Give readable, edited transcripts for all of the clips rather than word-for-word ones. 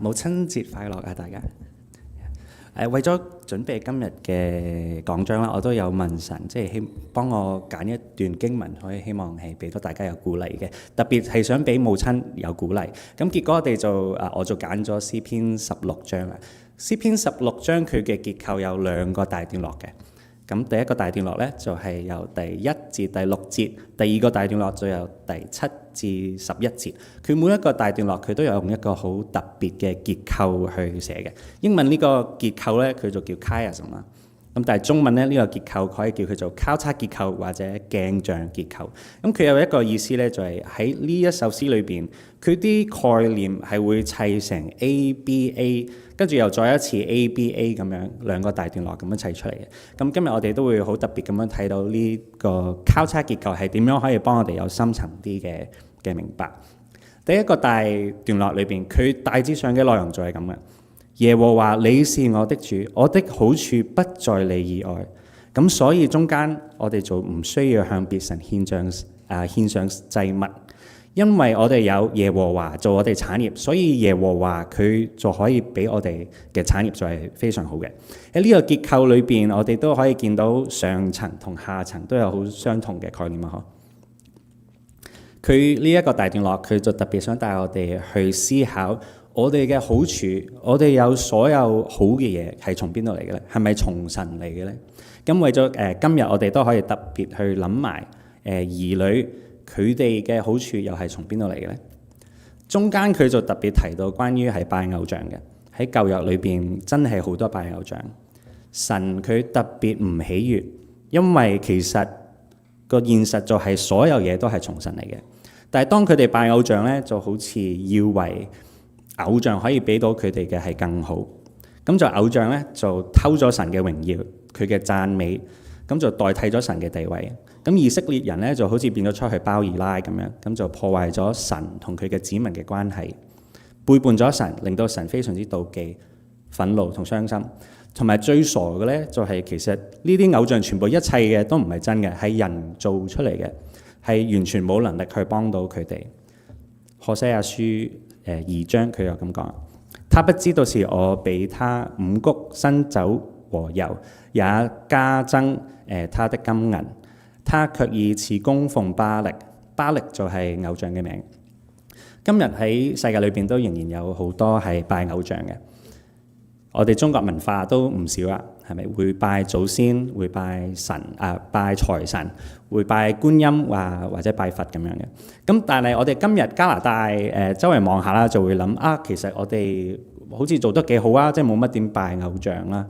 母親節快樂啊！大家為咗準備今日嘅講章啦，我都有問神，即係幫我揀一段經文，可以希望係俾到大家有鼓勵嘅，特別係想俾母親有鼓勵。咁結果我就揀咗詩篇16章啦。詩篇16章佢嘅結構有兩個大段落嘅。咁第一個大段落咧就係由第1至第6節，第二個大段落就由第7至11節。佢每一個大段落佢都有用一個好特別嘅結構去寫嘅。英文呢個結構咧佢就叫 chiasm 啦。咁但係中文咧呢個結構可以叫佢做交叉結構或者鏡像結構。咁佢有一個意思咧，就係喺呢一首詩裏邊，佢啲概念係會砌成 ABA， 跟住又再一次 ABA 咁樣兩個大段落咁樣砌出嚟嘅。咁今日我哋都會好特別咁樣睇到呢個交叉結構係點樣可以幫我哋有深層啲嘅明白。第一個大段落裏邊，佢大致上嘅內容就係咁嘅。耶和華你是我的主，我的好處不在你以外。咁所以中間我哋就唔需要向別神獻上祭物，因為我哋有耶和華做我哋產業，所以耶和華佢就可以俾我哋嘅產業就係非常好嘅。喺呢個結構裏邊，我哋都可以見到上層同下層都有好相同嘅概念啊！佢呢一個大段落，佢就特別想帶我哋去思考我哋嘅好處，我哋有所有好嘅嘢係從邊度嚟嘅咧？係咪從神嚟嘅咧？咁為咗今日我哋都可以特別去諗埋兒女佢哋嘅好處又係從邊度嚟嘅咧？中間佢就特別提到關於係拜偶像嘅，喺舊約裏邊真係好多拜偶像。神佢特別唔喜悅，因為其實個現實就係所有嘢都係從神嚟嘅。但係當佢哋拜偶像咧，就好似以為偶像可以俾到佢哋嘅係更好，咁就偶像咧就偷咗神嘅榮耀，佢嘅讚美，咁就代替咗神嘅地位。咁以色列人咧就好似變咗出去包二奶咁樣，咁就破壞咗神同佢嘅子民嘅關係，背叛咗神，令到神非常之妒忌、憤怒同傷心。同埋最傻嘅咧就係其實呢啲偶像全部一切嘅都唔係真嘅，係人做出嚟嘅，係完全冇能力去幫到佢哋。何西阿書2章佢又咁講，他不知道是我俾他五穀新酒和油，也加增他的金銀，他卻以此供奉巴力。巴力就係偶像嘅名。今日喺世界裏邊都仍然有好多係拜偶像嘅。我哋中國文化都唔少啦，係咪？會拜祖先，會拜神拜財神，會拜觀音或者拜佛咁樣嘅。咁但係我哋今日加拿大周圍望下啦，就會諗其實我哋好似做得幾好啊，即係冇乜點拜偶像啦。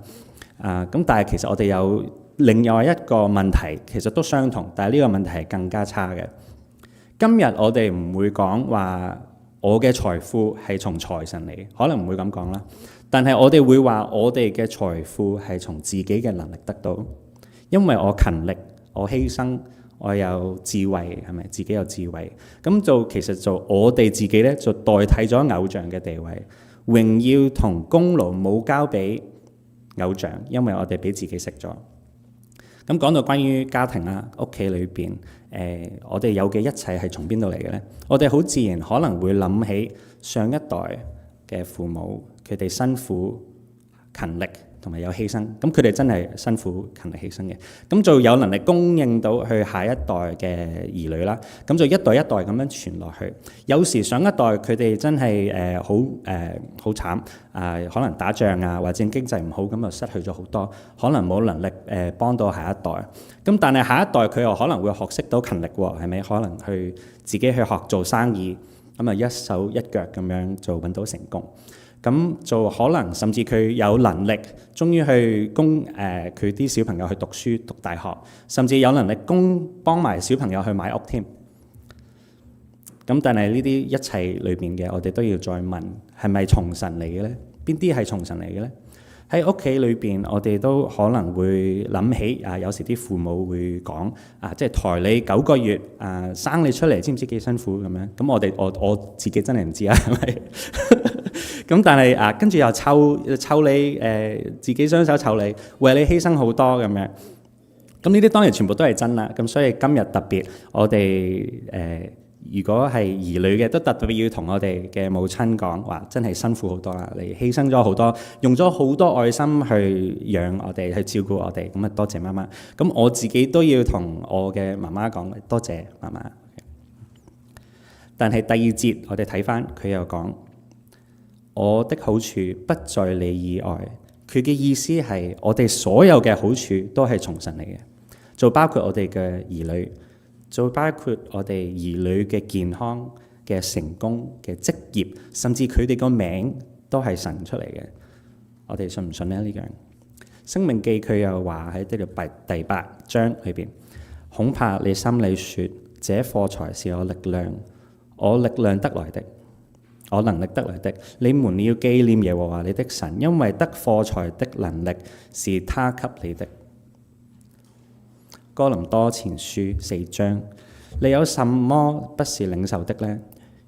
咁但係其實我哋有另外一個問題，其實都相同，但係呢個問題係更加差嘅。今日我哋唔會講話我嘅財富係從財神嚟，可能唔會咁講啦。但係我哋會話我哋嘅財富係從自己嘅能力得到，因為我勤力，我犧牲，我有智慧，係咪？自己有智慧，咁就其實就我哋自己咧就代替咗偶像嘅地位，榮耀同功勞冇交俾偶像，因為我哋俾自己食咗。咁講到關於家庭啦，屋企裏邊我哋有嘅一切係從邊度嚟嘅咧？我哋好自然可能會諗起上一代嘅父母。佢哋辛苦勤力同埋有犧牲，咁佢哋真係辛苦勤力犧牲嘅，咁就有能力供應到去下一代嘅兒女啦。咁就一代一代咁樣傳落去。有時上一代佢哋真係好慘可能打仗或者經濟唔好，咁就失去咗好多，可能冇能力幫到下一代。咁但係下一代佢又可能會學識到勤力喎，係咪？可能去自己去學做生意，咁啊一手一腳咁樣就揾到成功。咁就可能甚至佢有能力，終於去供佢啲小朋友去讀書讀大學，甚至有能力幫埋小朋友去買屋添。咁但係呢啲一切裏邊嘅，我哋都要再問，係咪從神嚟嘅咧？邊啲係從神嚟嘅咧？喺屋企裏邊，我哋都可能會諗起有時啲父母會講即係抬你9個月生你出嚟，知唔知幾辛苦咁樣？咁我自己真係唔知係咪？咁但係跟住又湊你自己雙手湊你，為你犧牲好多咁樣。咁呢啲當然全部都係真啦。咁所以今日特別我哋如果係兒女嘅，都特別要同我哋嘅母親講話，真係辛苦好多啦，你犧牲咗好多，用咗好多愛心去養我哋，去照顧我哋，咁啊多謝媽媽。咁我自己都要同我嘅媽媽講，多謝媽媽。但係第二節我哋睇翻，佢又講我的好處不在你以外。佢嘅意思係我哋所有嘅好處都係從神嚟嘅，就包括我哋嘅兒女，就包括我哋兒女嘅健康、嘅成功、嘅職業，甚至佢哋個名都係神出嚟嘅。我哋信唔信呢？呢樣申命記佢又話喺呢度第8章裏邊，恐怕你心裏說：這貨財是我力量，我力量得來的，我能力得來的。你們要紀念耶和華你的神，因為得貨財的能力是他給你的。哥林多前書4章，你有什麼不是領受的呢？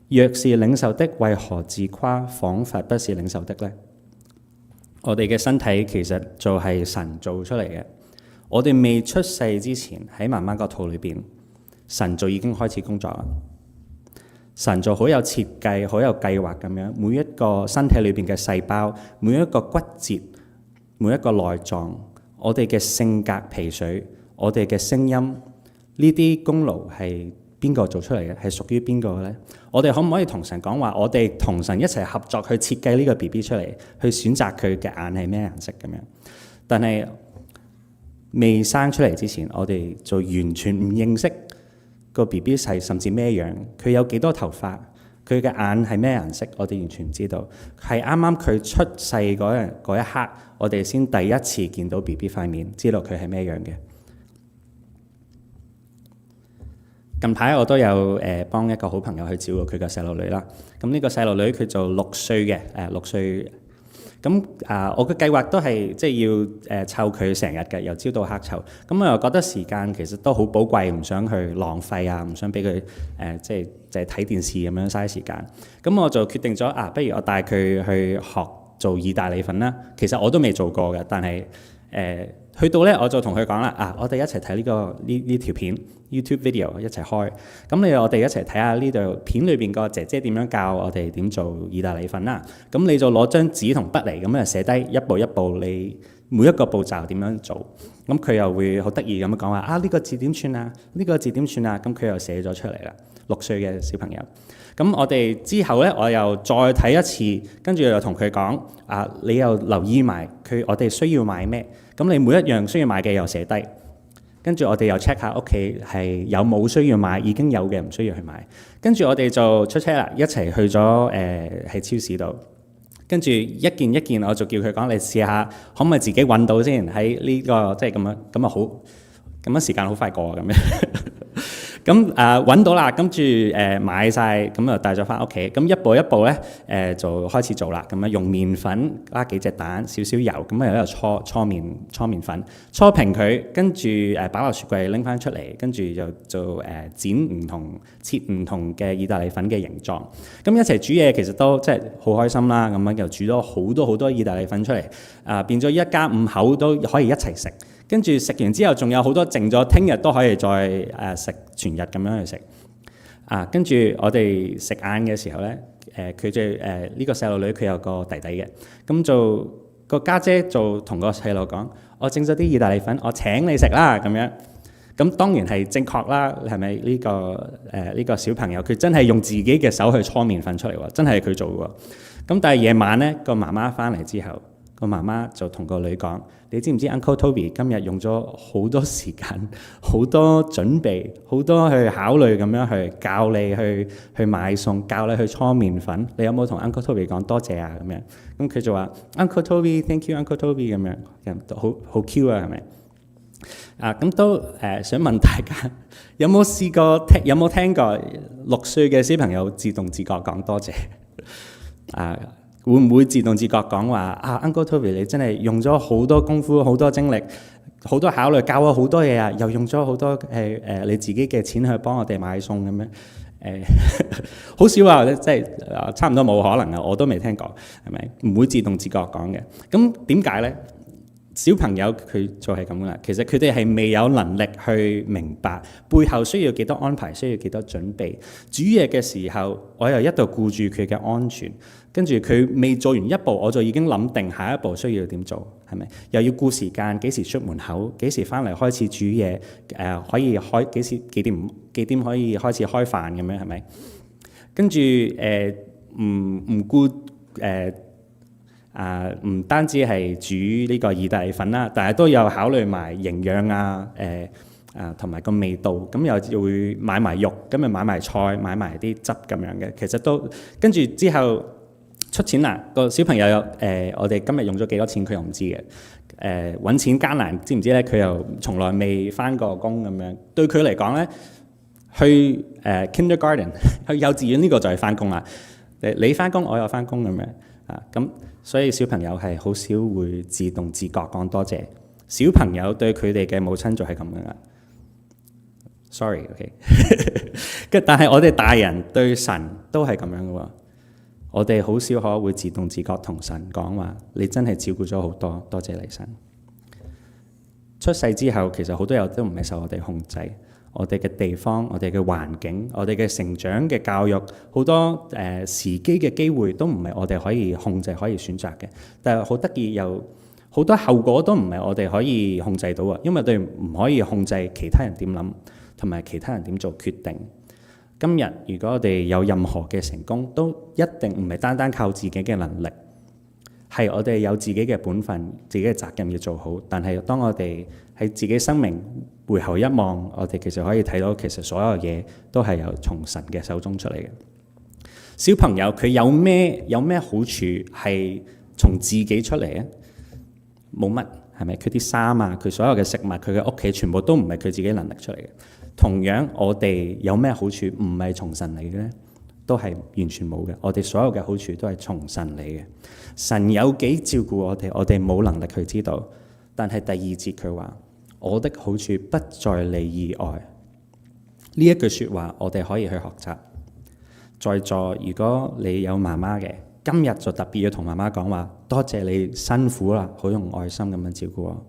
若是領受的，為何自誇，彷彿不是領受的呢？我哋嘅身體其實就係神做出嚟嘅。我哋未出世之前，喺媽媽個肚裏邊，神就已經開始工作啦。神就好有設計、好有計劃咁樣，每一個身體裏邊嘅細胞，每一個骨節，每一個內臟，我哋嘅性格、皮髓，我哋嘅聲音，呢啲功勞係邊個做出嚟嘅？係屬於邊個嘅咧？我哋可唔可以同神講話？我哋同神一齊合作去設計呢個 BB 出嚟，去選擇佢嘅眼係咩顏色咁樣？但係未生出嚟之前，我哋就完全唔認識個 BB 係甚至咩樣，佢有幾多頭髮，佢嘅眼係咩顏色，我哋完全唔知道。係啱啱佢出世嗰一刻，我哋先第一次見到 BB 塊面，知道佢係咩樣嘅。近排我都有幫一個好朋友去照顧佢個細路女啦。咁呢個細路女佢就6歲嘅，6歲。咁我嘅計劃都係即係要湊佢成日嘅，由朝到黑湊。咁我又覺得時間其實都好寶貴，唔想去浪費啊，唔想俾佢即係就係睇電視咁樣嘥時間。咁我就決定咗不如我帶佢去學做意大利粉啦。其實我都未做過嘅，但係去到咧我就同佢講啦，我哋一齊睇呢條片 YouTube video 一齊開。咁我哋一齊睇下呢條片裏邊個姐姐點樣教我哋點做意大利粉啦。咁你就攞張紙同筆嚟咁啊寫低一步一步你每一個步驟點樣做。咁佢又會好得意咁樣講話呢個字點串啊？呢個字點串啊？咁佢又寫咗出嚟啦。6歲嘅小朋友。咁我哋之後咧，我又再睇一次，跟住又同佢講你又留意埋我哋需要買咩？咁你每一樣需要買嘅又寫低，跟住我哋又 check 下屋企係有冇需要買，已經有嘅唔需要去買。跟住我哋就出車啦，一齊去咗喺超市度。跟住一件一件，我就叫佢講，你試下可唔可以自己揾到先喺呢個即係咁啊好，咁樣時間好快過啊咁樣。咁揾到啦，跟住買晒，咁就帶咗翻屋企。咁一步一步咧，就開始做啦。咁樣用麵粉加幾隻蛋，少少油，咁喺度搓麵粉，搓平佢，跟住擺落雪櫃拎翻出嚟，跟住就剪唔同切唔同嘅意大利粉嘅形狀。咁一齊煮嘢其實都即係好開心啦。咁樣又煮咗好多好多意大利粉出嚟，變咗一家5口都可以一齊食。跟住食完之後，仲有好多剩咗，聽日都可以再食全日咁樣去食。跟住我哋食晏嘅時候咧，佢就呢個細路女佢有個弟弟嘅，咁就個家姐就同個細路講：我整咗啲意大利粉，我請你食啦咁樣。咁當然係正確啦，係咪呢個小朋友佢真係用自己嘅手去搓麵粉出嚟喎，真係佢做喎。咁但係夜晚咧，個媽媽翻嚟之後，個媽媽就同個女講：你知唔知 Uncle Toby 今日用咗好多時間、好多準備、好多去考慮咁樣去教你去買餸，教你去搓麵粉。你有冇同 Uncle Toby 講多謝啊？咁樣咁佢就話 Uncle Toby，Thank you Uncle Toby 咁樣，好 Q 啊，係咪？咁都想問大家有冇試過有冇聽過6歲嘅小朋友自動自覺講多謝？會唔會自動自覺講話Uncle Toby 你真係用咗好多功夫、好多精力、好多考慮，教我好多嘢啊！又用咗好多你自己嘅錢去幫我哋買餸咁樣好少啊！即係差唔多冇可能啊！我都未聽過，係咪？唔會自動自覺講嘅。咁點解咧？小朋友佢就係咁啦，其實佢哋係未有能力去明白背後需要幾多安排，需要幾多準備。煮嘢嘅時候，我又一度顧住佢嘅安全，跟住佢未做完一步，我就已經諗定下一步需要點做，係咪？又要顧時間，幾時出門口，幾時翻嚟開始煮嘢，可以開幾點可以開始開飯咁樣，係咪？跟住唔顧唔單止係煮呢個意大利粉啦，但係都有考慮埋營養同埋個味道，咁又會買埋肉，咁咪買埋菜，買埋啲汁咁樣嘅。其實都跟住之後出錢啦，個小朋友我哋今日用咗幾多錢佢又唔知嘅。揾錢艱難，知唔知咧？佢又從來未返過工咁樣。對佢嚟講咧，去kindergarten 去幼稚園呢個就係返工啦。你返工，我又返工咁樣咁。所以小朋友係好少會自動自覺講多謝。小朋友對佢哋嘅母親就係咁樣啦。Sorry，OK。但係我哋大人對神都係咁樣嘅喎。我哋好少可會自動自覺同神講話，你真係照顧咗好多，多謝你神。出世之後，其實好多嘢都唔係受我哋控制。我哋嘅地方、我哋嘅環境、我哋嘅成長嘅教育，好多時機嘅機會都唔係我哋可以控制、可以選擇嘅。但係好得意，又好多後果都唔係我哋可以控制到啊！因為我哋唔可以控制其他人點諗，同埋其他人點做決定。今日如果我哋有任何嘅成功，都一定唔係單單靠自己嘅能力，係我哋有自己嘅本分、自己嘅責任要做好。但係當我哋喺自己生命回後一望，我哋其實可以睇到，其實所有嘢都係由從神嘅手中出嚟嘅。小朋友佢有咩好處係從自己出嚟啊？冇乜，係咪？佢啲衫啊，佢所有嘅食物，佢嘅屋企全部都唔係佢自己能力出嚟嘅。同樣，我哋有咩好處唔係從神嚟嘅咧？都係完全冇嘅。我哋所有嘅好處都係從神嚟嘅。神有幾照顧我哋冇能力去知道。但係第二節佢話：我的好處不在你以外。呢一句説話，我哋可以去學習。在座如果你有媽媽嘅，今日就特別要同媽媽講話，多謝你辛苦啦，好用愛心咁樣照顧我。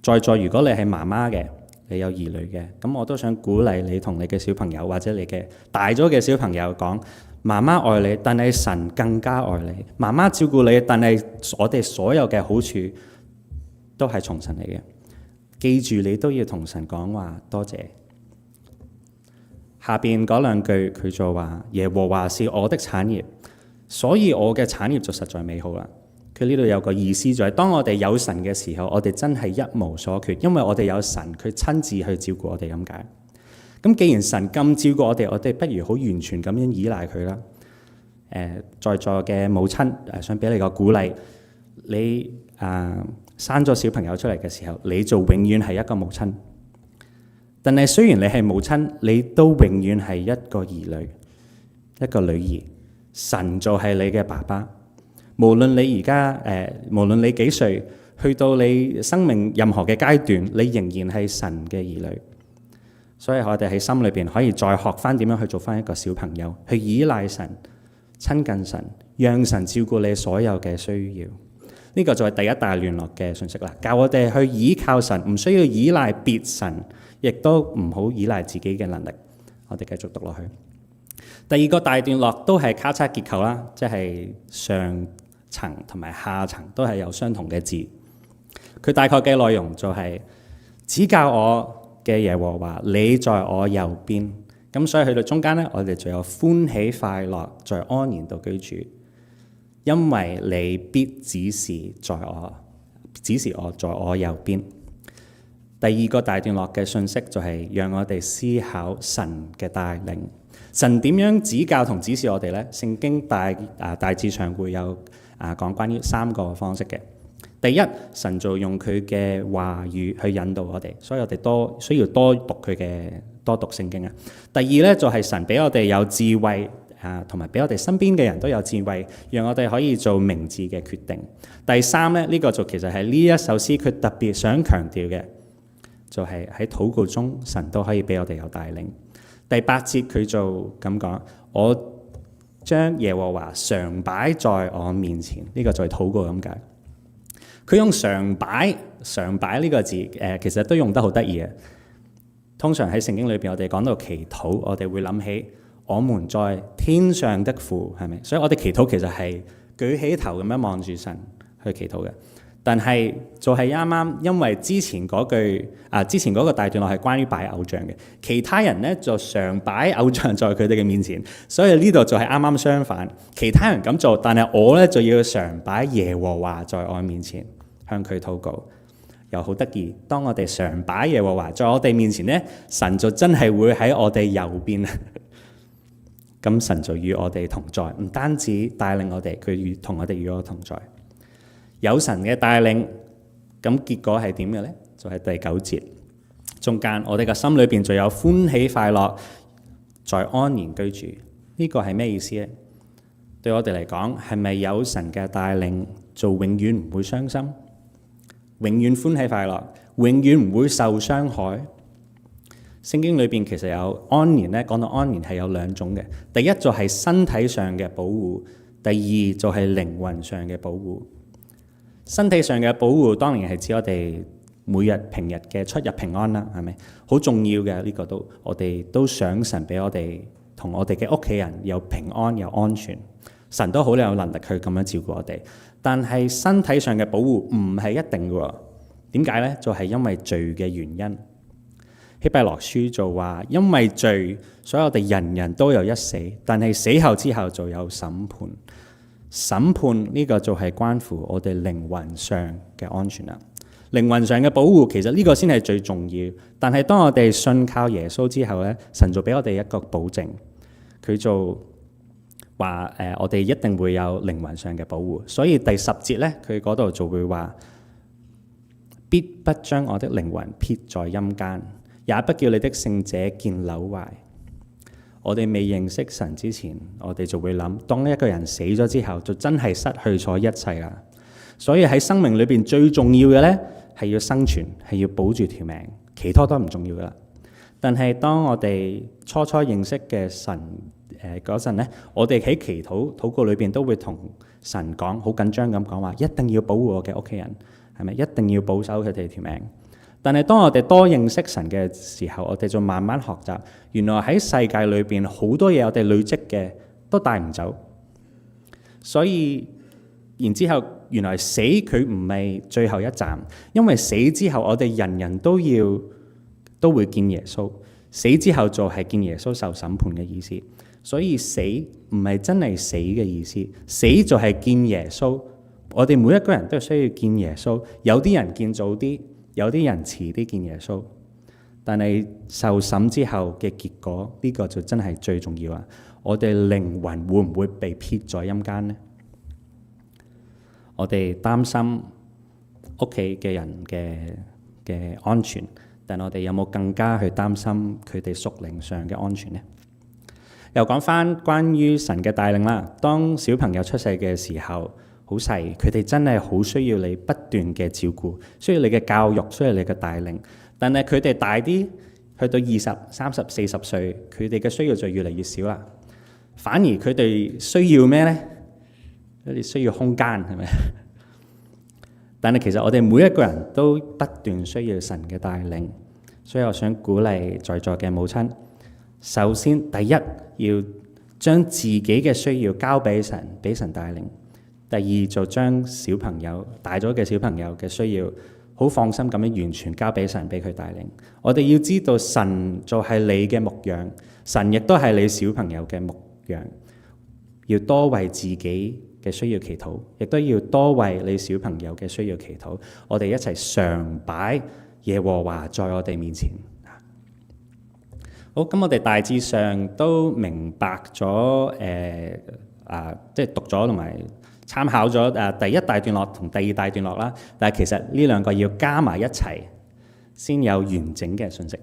在座如果你係媽媽嘅，你有兒女嘅，咁我都想鼓勵你同你嘅小朋友或者你嘅大咗嘅小朋友講：媽媽愛你，但係神更加愛你。媽媽照顧你，但係我哋所有嘅好處都係從神嚟嘅。記住，你都要同神講話多謝。下邊嗰兩句佢就話：耶和華是我的產業，所以我嘅產業就實在美好啦。佢呢度有個意思就係，當我哋有神嘅時候，我哋真係一無所缺，因為我哋有神，佢親自去照顧我哋咁解。咁既然神咁照顧我哋不如好完全咁樣依賴佢啦。在座嘅母親想俾你個鼓勵，你生咗小朋友出嚟嘅時候，你就永遠係一個母親。但係雖然你係母親，你都永遠係一個兒女，一個女兒。神就係你嘅爸爸。無論你而家無論你幾歲，去到你生命任何嘅階段，你仍然係神嘅兒女。所以我哋喺心裏邊可以再學翻點樣去做翻一個小朋友，去依賴神、親近神，讓神照顧你所有嘅需要。呢個就係第一大段落嘅信息啦，教我哋去依靠神，唔需要依賴別神，亦都唔好依賴自己嘅能力。我哋繼續讀落去。第二個大段落都係交叉結構啦，即係上層同埋下層都係有相同嘅字。佢大概嘅內容就係指教我嘅耶和華，你在我右邊。咁所以去到中間咧，我哋就有歡喜快樂在安然度居住，因為你必指示我在我右邊。第二個大段落嘅信息就係讓我哋思考神嘅帶領。神點樣指教同指示我哋呢？聖經大致上會有講關於三個方式嘅。第一，神就用佢嘅話語去引導我哋，所以我哋需要多讀聖經啊。第二咧就係神俾我哋有智慧同埋俾我哋身邊嘅人都有智慧，讓我哋可以做明智嘅決定。第三咧，呢個就其實係呢一首詩佢特別想強調嘅，就係喺禱告中神都可以俾我哋有帶領。第8節佢就咁講：我將耶和華常擺在我面前，呢個就係禱告咁解。佢用常擺呢個字，其實都用得好得意嘅。通常喺聖經裏邊，我哋講到祈禱，我哋會諗起我們在天上的父，係咪？所以我哋祈禱其實係舉起頭咁樣望住神去祈禱嘅。但係就係啱啱，因為之前嗰個大段落係關於擺偶像嘅，其他人咧就常擺偶像在佢哋嘅面前，所以呢度就係啱啱相反。其他人咁做，但係我咧就要常擺耶和華在我面前，向佢禱告。又好得意，當我哋常擺耶和華在我哋面前咧，神就真係會喺我哋右邊。咁神就與我哋同在，唔單止帶領我哋，佢同我哋與我同在。有神嘅帶領，咁結果係點嘅呢？就係第9節中間，我哋嘅心裏邊就有歡喜快樂，在安然居住。呢個係咩意思呢？對我哋嚟講，係咪有神嘅帶領，就永遠唔會傷心，永遠歡喜快樂，永遠唔會受傷害？聖經裏邊其實有安然咧，講到安然係有2種嘅。第一就係身體上嘅保護，第二就係靈魂上嘅保護。身體上嘅保護當然係指我哋每日平日嘅出入平安啦，係咪？好重要嘅呢個都，我哋都想神俾我哋同我哋嘅屋企人有平安有安全。神都好有能力去咁樣照顧我哋，但係身體上嘅保護唔係一定嘅。點解呢？就係因為罪嘅原因。希伯來書就話，因為罪，所以我哋人人都有一死，但係死後之後就有審判。審判呢個就係關乎我哋靈魂上嘅安全啦。靈魂上嘅保護其實呢個先係最重要。但係當我哋信靠耶穌之後咧，神就俾我哋一個保證，佢就話我哋一定會有靈魂上嘅保護。所以第10節咧，佢嗰度就會話，必不將我的靈魂撇在陰間，也不叫你的聖者見朽壞。我哋未認識神之前，我哋就會諗，當一個人死咗之後，就真係失去咗一切啦。所以喺生命裏邊最重要嘅咧，係要生存，係要保住條命，其他都唔重要噶啦。但係當我哋初認識嘅神嗰陣咧，我哋喺祈禱告裏邊都會同神講，好緊張咁講話，一定要保護我嘅屋企人，係咪？一定要保守佢哋條命。但係當我哋多認識神嘅時候，我哋就慢慢學習，原來喺世界裏邊好多嘢我哋累積嘅都帶唔走。所以然之後，原來死佢唔係最後一站，因為死之後我哋人人都會見耶穌。死之後就係見耶穌受審判嘅意思。所以死唔係真係死嘅意思，死就係見耶穌。我哋每一個人都需要見耶穌，有啲人見早啲，有啲人遲啲見耶穌，但係受審之後嘅結果，呢個就真係最重要啊！我哋靈魂會唔會被撇在陰間呢？我哋擔心屋企嘅人嘅安全，但我哋有冇更加去擔心佢哋屬靈上嘅安全呢？又講翻關於神嘅帶領啦。當小朋友出世嘅時候，好細，佢哋真係好需要你不斷嘅照顧，需要你嘅教育，需要你嘅帶領。但係佢哋大啲，去到20、30、40歲，佢哋嘅需要就越嚟越少啦。反而佢哋需要咩呢？佢哋需要空間，係咪？但係其實我哋每一個人都不斷需要神嘅帶領，所以我想鼓勵在座嘅母親，首先第一要將自己嘅需要交俾神，俾神帶領。第二就將小朋友大咗嘅小朋友嘅需要，好放心咁樣完全交俾神，俾佢帶領。我哋要知道神就係你嘅牧羊，神亦都係你小朋友嘅牧羊。要多為自己嘅需要祈禱，亦都要多為你小朋友嘅需要祈禱。我哋一齊常擺耶和華在我哋面前。好，咁我哋大致上都明白咗即係讀咗同埋參考咗第一大段落同第二大段落啦，但係其實呢兩個要加埋一齊先有完整嘅信息。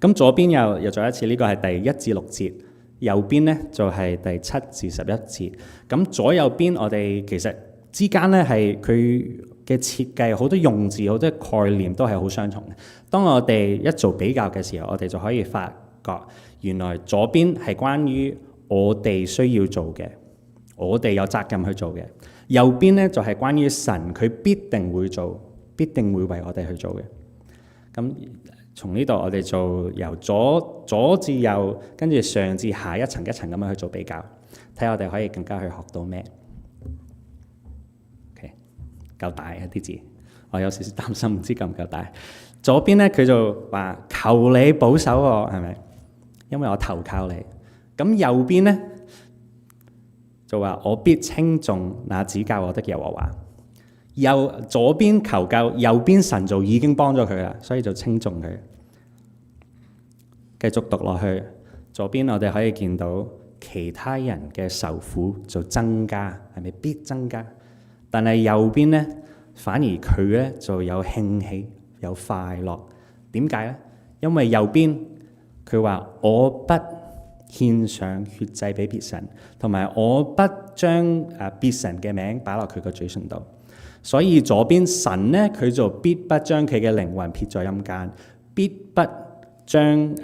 咁左邊又再一次，呢個係第1至6節，右邊呢就係第7至11節。咁左右邊我哋其實之間呢係佢嘅設計，好多用字、好多概念都係好相同嘅。當我哋一做比較嘅時候，我哋就可以發覺原來左邊係關於我哋需要做嘅。我哋有責任去做嘅。右邊咧就係關於神，佢必定會做，必定會為我哋去做嘅。咁從呢度我哋做由左至右，跟住上至下一層一層咁樣去做比較，睇下我哋可以更加去學到咩。OK， 夠大一啲字，我有少少擔心，唔知夠唔夠大。左邊咧佢就話求你保守我，係咪？因為我投靠你。咁右邊咧就話我必稱頌那指教我的耶和華。左邊求救，右邊神就已經幫咗佢啦，所以就稱頌佢。繼續讀落去，左邊我哋可以見到其他人嘅受苦就增加，係咪必增加？但係右邊咧，反而佢咧就有興起，有快樂。點解咧？因為右邊佢話我不獻上血祭俾別神，同埋我不將別神嘅名擺落佢個嘴唇度。所以左邊神咧，佢就必不將佢嘅靈魂撇在陰間，必不將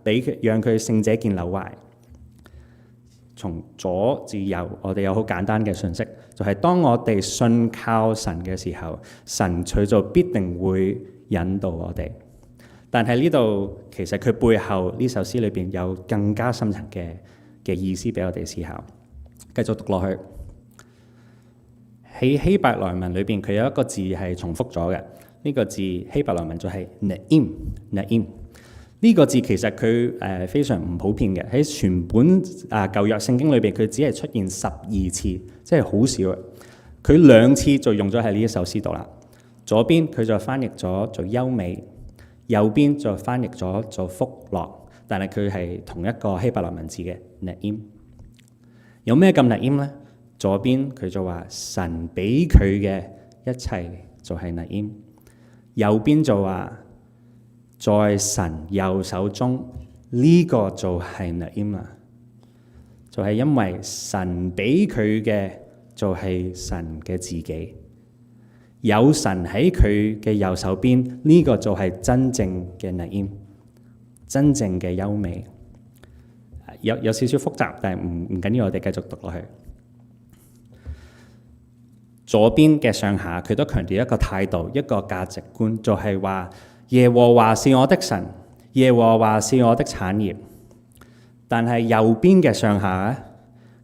俾佢讓佢聖者見朽壞。從左至右，我哋有好簡單嘅信息，就係當我哋信靠神嘅時候，神佢就必定會引導我哋。但係呢度其實佢背後呢首詩裏邊有更加深層嘅意思俾我哋思考。繼續讀落去。喺希伯來文裏邊，佢有一個字係重複咗嘅。呢個字希伯來文就係 Naim。呢個字其實佢非常唔普遍嘅，喺全本舊約聖經裏邊，佢只係出現12次，即係好少嘅。佢2次就用咗喺呢一首詩度啦。左邊佢就翻譯咗做優美，右邊就翻譯咗做福樂，但係佢係同一個希伯來文字嘅 Naim。有咩咁 Naim 咧？左邊佢就話神俾佢嘅一切就係 Naim， 右邊就話在神右手中呢個就係 Naim 啦，就係因為神俾佢嘅就係神嘅自己，有神喺佢嘅右手邊，呢個就係真正嘅 Naim， 真正嘅優美。有少少複雜，但係唔緊要，我哋繼續讀落去。左邊嘅上下，佢都強調一個態度，一個價值觀，就係話耶和華是我的神，耶和華是我的產業。但係右邊嘅上下咧，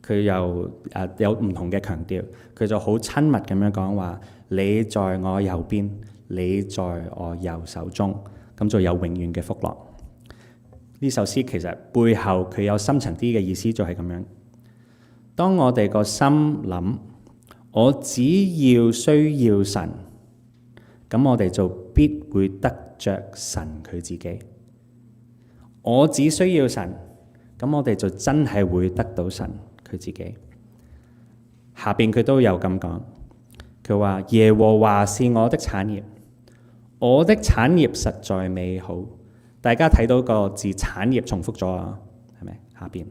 佢又有唔同嘅強調，佢就好親密咁樣講話：你在我右邊，你在我右手中，咁就有永遠嘅福樂。呢首詩其實背後佢有深層啲嘅意思，就係咁樣。當我哋個心諗，我只要需要神，咁我哋就必會得着神佢自己。我只需要神，咁我哋就真係會得到神佢自己。下邊佢都有咁講，佢話耶和華是我的產業，我的產業實在美好。大家睇到個字產業重複咗啊，係咪？下邊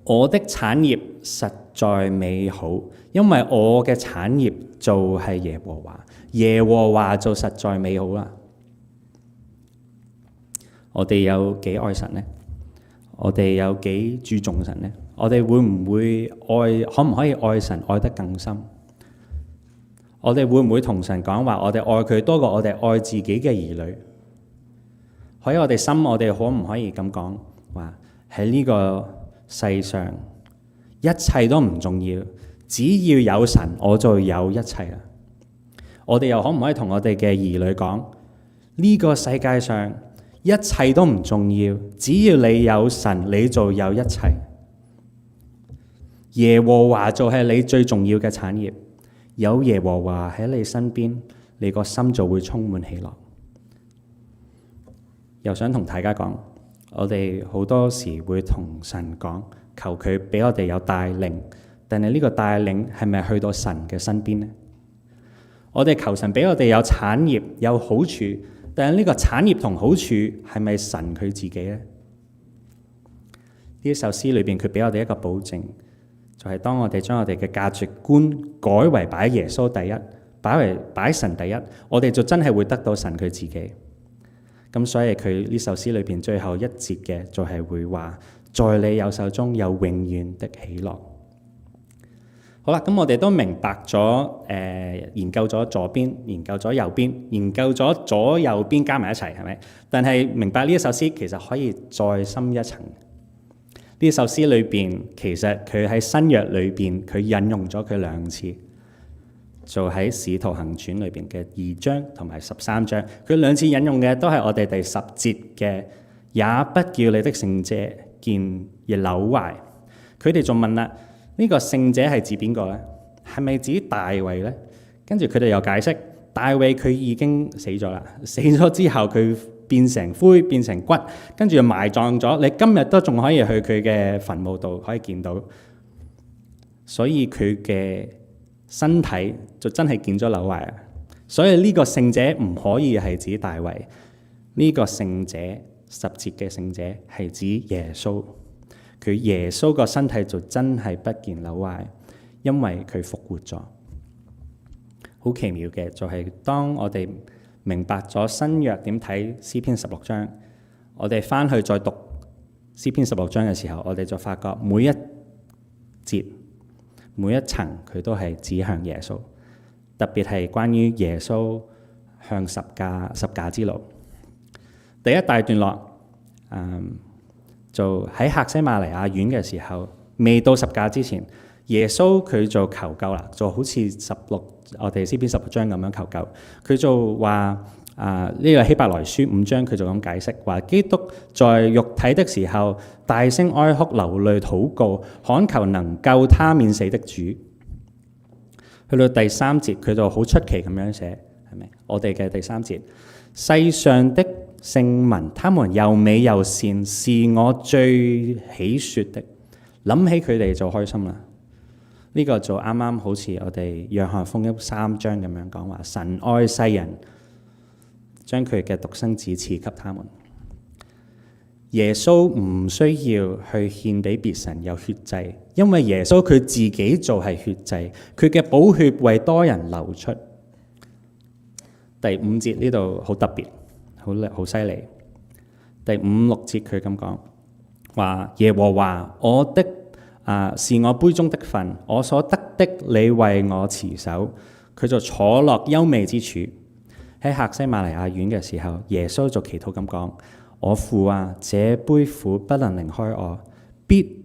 我的產業實在美好，因為我嘅產業就係耶和華，耶和華就實在美好啦。我哋有幾愛神呢？我哋有幾注重神呢？我哋會唔會愛？可唔可以愛神愛得更深？我哋會唔會同神講話？我哋愛佢多過我哋愛自己嘅兒女？喺我哋心，我哋可唔可以咁講話？喺呢個世上，一切都唔重要，只要有神，我就有一切啦。我哋又可唔可以同我哋嘅兒女講，呢個世界上一切都唔重要，只要你有神，你就有一切。耶和華就係你最重要嘅產業，有耶和華喺你身邊，你個心就會充滿喜樂。又想同大家講，我哋好多時會同神講，求佢俾我哋有帶領，但係呢個帶領係咪去到神嘅身邊呢？我哋求神俾我哋有產業有好處，但係呢個產業同好處係咪神佢自己呢？呢首詩裏邊佢俾我哋一個保證，就係當我哋將我哋嘅價值觀改為擺耶穌第一，擺神第一，我哋就真係會得到神佢自己。咁所以佢呢首詩裏邊最後一節嘅就係會話，在你右手中有永遠的喜樂。好啦，咁我哋都明白咗研究咗左邊，研究咗右邊，研究咗左右邊加埋一齊，係咪？但係明白呢一首詩其實可以再深一層。呢首詩裏邊其實佢喺新約裏邊佢引用咗佢2次，就喺《使徒行傳》裏邊嘅2章同埋13章，佢2次引用嘅都係我哋第10節嘅，也不叫你的聖者見而朽壞。佢哋仲問啦。呢個聖者係指邊個呢？係咪指大衛呢？跟住佢哋又解釋，大衛佢已經死咗啦，死咗之後佢變成灰變成骨，跟住埋葬咗。你今日都仲可以去佢嘅墳墓度可以見到，所以佢嘅身體就真係見咗朽壞啊！所以呢個聖者唔可以係指大衛，呢個聖者10節嘅聖者係指耶穌。佢耶穌個身體就真係不見朽壞，因為佢復活咗。好奇妙嘅就係當我哋明白咗新約點睇詩篇16章，我哋翻去再讀詩篇16章嘅時候，我哋就發覺每一節每一層佢都係指向耶穌，特別係關於耶穌向十架之路。第一大段落，就喺客西馬尼亞院嘅時候，未到十架之前，耶穌佢就求救啦，就好似我哋詩篇16章咁樣求救。佢就話呢個希伯來書5章佢就咁解釋，話基督在肉體的時候，大聲哀哭流淚禱告，懇求能救他免死的主。去到第3節，佢就好出奇咁樣寫，係咪？我哋嘅第3節，世上的聖民，他們又美又善，是我最喜悅的。諗起佢哋就開心啦。呢個就啱啱好似我哋約翰福音3章咁樣講話，神愛世人，將佢嘅獨生子賜給他們。耶穌唔需要去獻俾別神有血祭，因為耶穌佢自己就係血祭，佢嘅寶血為多人流出。第5節呢度好特別。好犀利！第5、6節佢咁講話，耶和華我的是我杯中的分，我所得的你為我持守。佢就坐落優美之處。喺客西馬尼亞院嘅時候，耶穌就祈禱咁講：我父啊，這杯苦不能離開我，必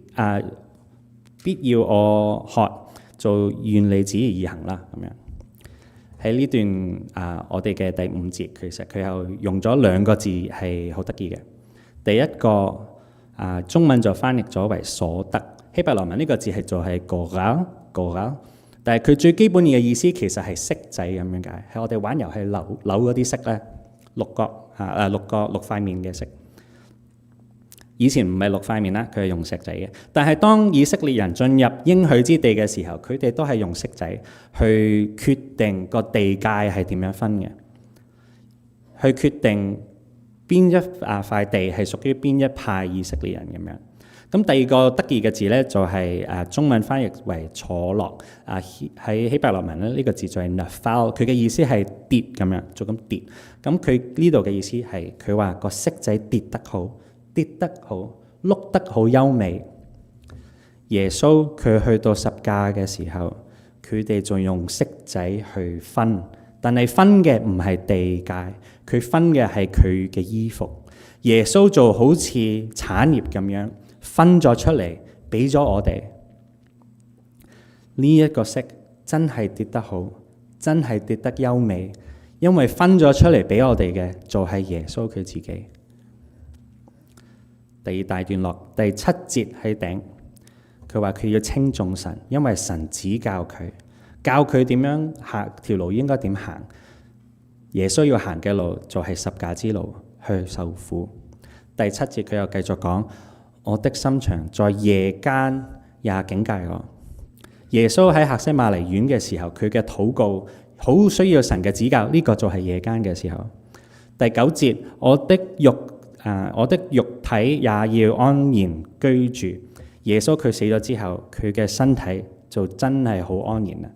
要我喝，就願你旨意而行啦。咁樣。喺呢段我哋嘅第5節，其實佢又用咗2個字係好得意嘅。第一個中文就翻譯咗為所得，希伯來文呢個字係就係果，但係佢最基本嘅意思其實係骰仔咁樣解，係我哋玩遊戲扭嗰啲骰咧，6塊面嘅骰。以前唔係6塊面啦，佢係用石仔嘅。但係當以色列人進入應許之地嘅時候，佢哋都係用骰仔去決定個地界係點樣分嘅，去決定邊一塊地係屬於邊一派以色列人咁樣。咁第二個得意嘅字咧，就係中文翻譯為坐落。喺希伯來文咧，呢個字就係 nafal， 佢嘅意思係跌咁樣，就咁跌。咁佢呢度嘅意思係佢話個骰仔跌得好。跌得好，碌得好優美。耶穌佢去到十架嘅時候，佢哋仲用骰仔去分，但係分嘅唔係地界，佢分嘅係佢嘅衣服。耶穌就好似產業咁樣分咗出嚟，俾咗我哋。呢一個骰真係跌得好，真係跌得優美，因為分咗出嚟俾我哋嘅就係耶穌佢自己。第二大段落第7節喺頂，佢話佢要稱頌神，因為神指教佢點樣行條路應該點行。耶穌要行嘅路就係十架之路，去受苦。第7節佢又繼續講：我的心腸在夜間也警戒我。耶穌喺客西馬尼園嘅時候，佢嘅禱告好需要神嘅指教，呢個就係夜間嘅時候。第9節，我的肉體也要安然居住。耶穌佢死咗之後，佢嘅身體就真係好安然啦，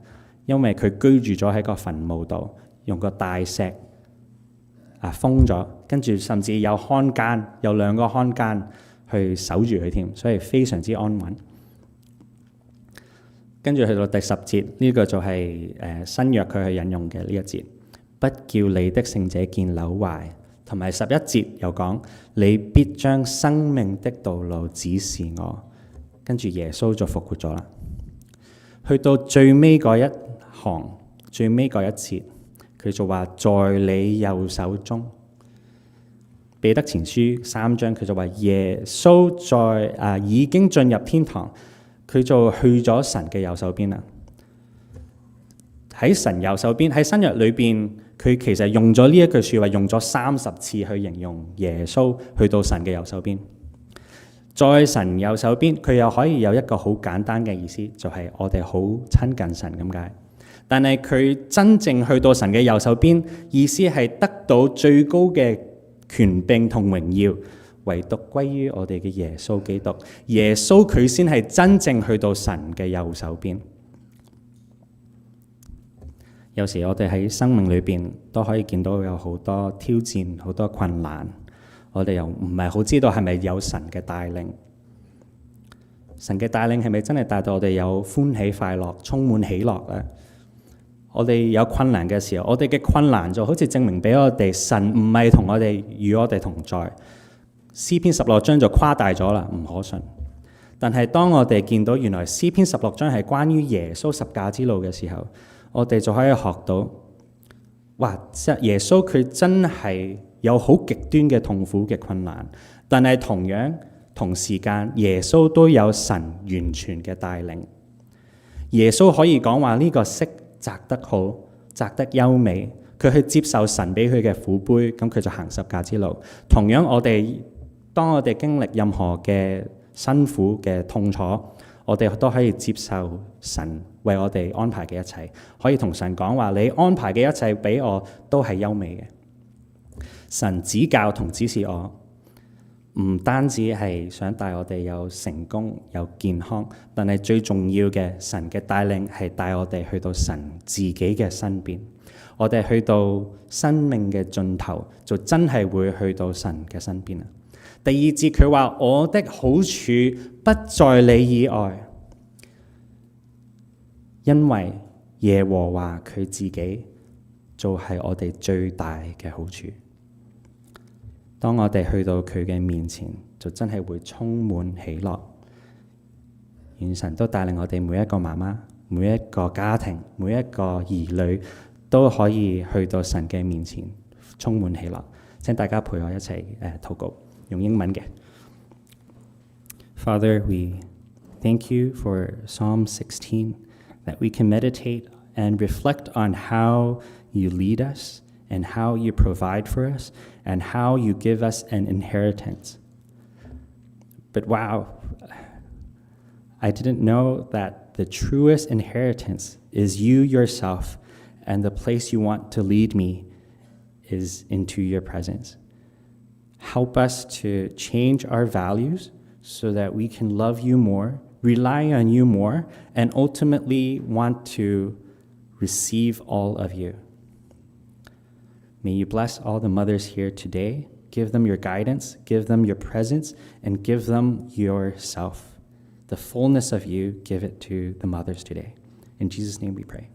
因為佢居住咗喺個墳墓度，用個大石封咗，跟住甚至有看監，有2個看監去守住佢添，所以非常之安穩。跟住去到第10節，呢、個就係新約佢去引用嘅呢一節，不叫你的聖者見朽壞。同埋11節又講，你必將生命的道路指示我。跟住耶穌就復活咗啦。去到最尾嗰一行，最尾嗰一節，佢就話在你右手中。彼得前書3章佢就話耶穌在已經進入天堂，佢就去咗神嘅右手邊啦。喺神右手邊，喺新約裏邊，佢其實用咗呢一句説話，用咗30次去形容耶穌去到神嘅右手邊。在神右手邊，佢又可以有一個好簡單嘅意思，就係我哋好親近神咁解。但係佢真正去到神嘅右手邊，意思係得到最高嘅權柄同榮耀，唯獨歸於我哋嘅耶穌基督。耶穌佢先係真正去到神嘅右手邊。有時我哋喺生命裏邊都可以見到有好多挑戰、好多困難，我哋又唔係好知道係咪有神嘅帶領。神嘅帶領係咪真係帶到我哋有歡喜快樂、充滿喜樂呢？我哋有困難嘅時候，我哋嘅困難就好似證明俾我哋，神唔係同我哋與我哋同在。詩篇16章就誇大咗啦，唔可信。但係當我哋見到原來詩篇16章係關於耶穌十架之路嘅時候，我哋就可以學到，哇！耶穌佢真係有好極端嘅痛苦嘅困難，但係同時間耶穌都有神完全嘅帶領。耶穌可以講話呢個色摘得好，摘得優美，佢去接受神俾佢嘅苦杯，咁佢就行十架之路。同樣當我哋經歷任何嘅辛苦嘅痛楚，我哋都可以接受神為我哋安排嘅一切，可以同神講話，你安排嘅一切俾我都係優美嘅。神指教同指示我，唔單止係想帶我哋有成功有健康，但係最重要嘅，神嘅帶領係帶我哋去到神自己嘅身邊。我哋去到生命嘅盡頭，就真係會去到神嘅身邊啦。第2節佢話，我的好處不在你以外，因為耶和華佢自己就係我哋最大嘅好處。當我哋去到佢嘅面前，就真係會充滿喜樂。願神都帶領我哋每一個媽媽、每一個家庭、每一個兒女都可以去到神嘅面前，充滿喜樂。請大家陪我一齊禱告，用英文嘅。Father, we thank you for Psalm 16, that we can meditate and reflect on how you lead us and how you provide for us and how you give us an inheritance. But wow, I didn't know that the truest inheritance is you yourself, and the place you want to lead me is into your presence. Help us to change our values so that we can love you more, rely on you more, and ultimately want to receive all of you. May you bless all the mothers here today. Give them your guidance, give them your presence, and give them yourself. The fullness of you, give it to the mothers today. In Jesus' name we pray.